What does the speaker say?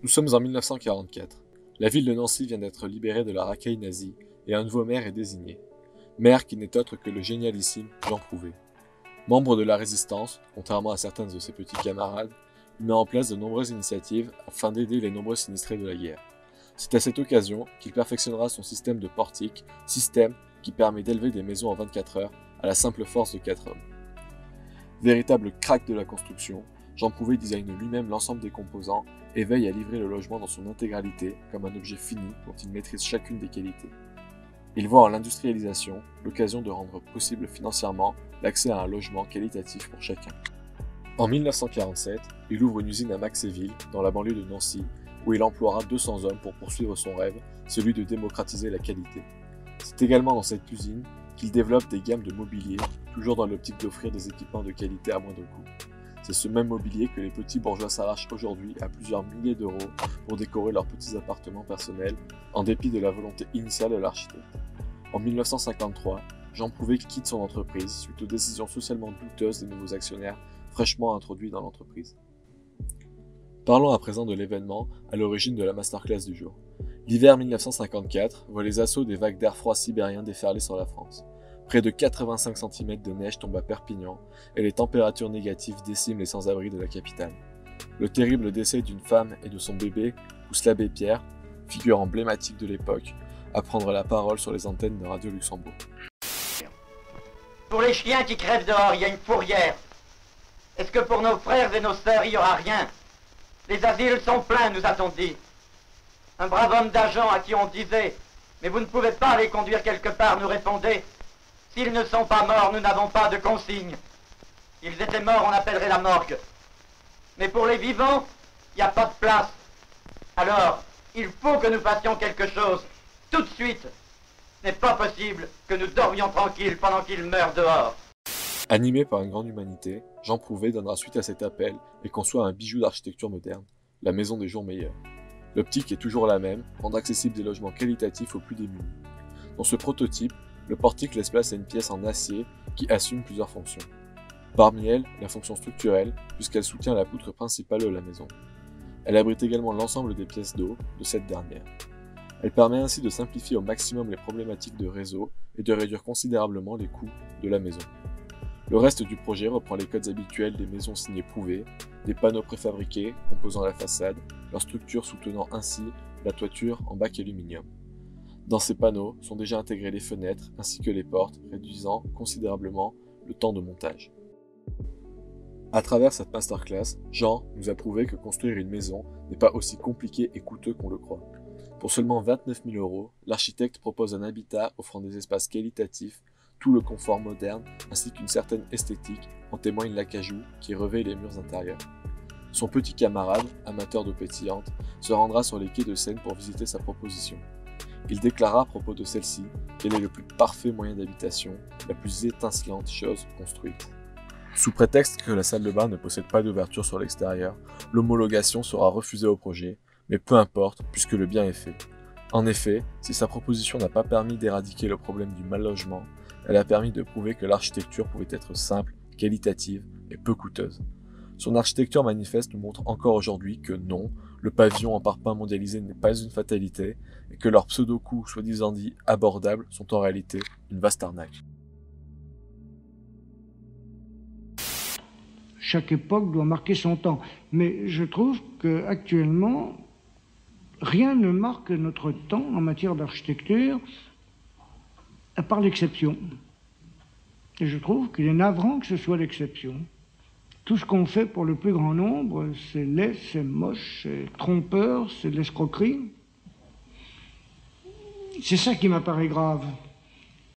Nous sommes en 1944. La ville de Nancy vient d'être libérée de la racaille nazie et un nouveau maire est désigné. Maire qui n'est autre que le génialissime Jean Prouvé. Membre de la résistance, contrairement à certains de ses petits camarades, il met en place de nombreuses initiatives afin d'aider les nombreux sinistrés de la guerre. C'est à cette occasion qu'il perfectionnera son système de portique, système qui permet d'élever des maisons en 24 heures à la simple force de 4 hommes. Véritable crack de la construction, Jean Prouvé design lui-même l'ensemble des composants et veille à livrer le logement dans son intégralité comme un objet fini dont il maîtrise chacune des qualités. Il voit en l'industrialisation l'occasion de rendre possible financièrement l'accès à un logement qualitatif pour chacun. En 1947, il ouvre une usine à Maxéville, dans la banlieue de Nancy, où il emploiera 200 hommes pour poursuivre son rêve, celui de démocratiser la qualité. C'est également dans cette usine qu'il développe des gammes de mobilier, toujours dans l'optique d'offrir des équipements de qualité à moindre coût. C'est ce même mobilier que les petits bourgeois s'arrachent aujourd'hui à plusieurs milliers d'euros pour décorer leurs petits appartements personnels, en dépit de la volonté initiale de l'architecte. En 1953, Jean Prouvé quitte son entreprise suite aux décisions socialement douteuses des nouveaux actionnaires fraîchement introduits dans l'entreprise. Parlons à présent de l'événement à l'origine de la masterclass du jour. L'hiver 1954 voit les assauts des vagues d'air froid sibérien déferler sur la France. Près de 85 cm de neige tombent à Perpignan et les températures négatives déciment les sans-abri de la capitale. Le terrible décès d'une femme et de son bébé pousse l'abbé Pierre, figure emblématique de l'époque, à prendre la parole sur les antennes de Radio Luxembourg. Pour les chiens qui crèvent dehors, il y a une fourrière. Est-ce que pour nos frères et nos sœurs, il n'y aura rien? Les asiles sont pleins, nous a-t-on dit. Un brave homme d'agent à qui on disait « Mais vous ne pouvez pas les conduire quelque part » nous répondait « S'ils ne sont pas morts, nous n'avons pas de consigne. S'ils étaient morts, on appellerait la morgue. Mais pour les vivants, il n'y a pas de place. Alors, il faut que nous fassions quelque chose, tout de suite. Ce n'est pas possible que nous dormions tranquilles pendant qu'ils meurent dehors. » Animé par une grande humanité, Jean Prouvé donnera suite à cet appel et conçoit un bijou d'architecture moderne, la Maison des Jours Meilleurs. L'optique est toujours la même, rendre accessibles des logements qualitatifs aux plus démunis. Dans ce prototype, le portique laisse place à une pièce en acier qui assume plusieurs fonctions. Parmi elles, la fonction structurelle, puisqu'elle soutient la poutre principale de la maison. Elle abrite également l'ensemble des pièces d'eau de cette dernière. Elle permet ainsi de simplifier au maximum les problématiques de réseau et de réduire considérablement les coûts de la maison. Le reste du projet reprend les codes habituels des maisons signées Prouvé, des panneaux préfabriqués composant la façade, leur structure soutenant ainsi la toiture en bac aluminium. Dans ces panneaux sont déjà intégrées les fenêtres ainsi que les portes, réduisant considérablement le temps de montage. À travers cette masterclass, Jean nous a prouvé que construire une maison n'est pas aussi compliqué et coûteux qu'on le croit. Pour seulement 29 000 €, l'architecte propose un habitat offrant des espaces qualitatifs, tout le confort moderne ainsi qu'une certaine esthétique, en témoigne l'acajou qui revêt les murs intérieurs. Son petit camarade, amateur d'eau pétillante, se rendra sur les quais de Seine pour visiter sa proposition. Il déclara à propos de celle-ci qu'elle est le plus parfait moyen d'habitation, la plus étincelante chose construite. Sous prétexte que la salle de bain ne possède pas d'ouverture sur l'extérieur, l'homologation sera refusée au projet, mais peu importe puisque le bien est fait. En effet, si sa proposition n'a pas permis d'éradiquer le problème du mal-logement, elle a permis de prouver que l'architecture pouvait être simple, qualitative et peu coûteuse. Son architecture manifeste nous montre encore aujourd'hui que non, le pavillon en parpaing mondialisé n'est pas une fatalité et que leurs pseudo-coûts soi-disant dits abordables sont en réalité une vaste arnaque. Chaque époque doit marquer son temps, mais je trouve qu'actuellement, rien ne marque notre temps en matière d'architecture à part l'exception. Et je trouve qu'il est navrant que ce soit l'exception. Tout ce qu'on fait pour le plus grand nombre, c'est laid, c'est moche, c'est trompeur, c'est de l'escroquerie. C'est ça qui m'apparaît grave.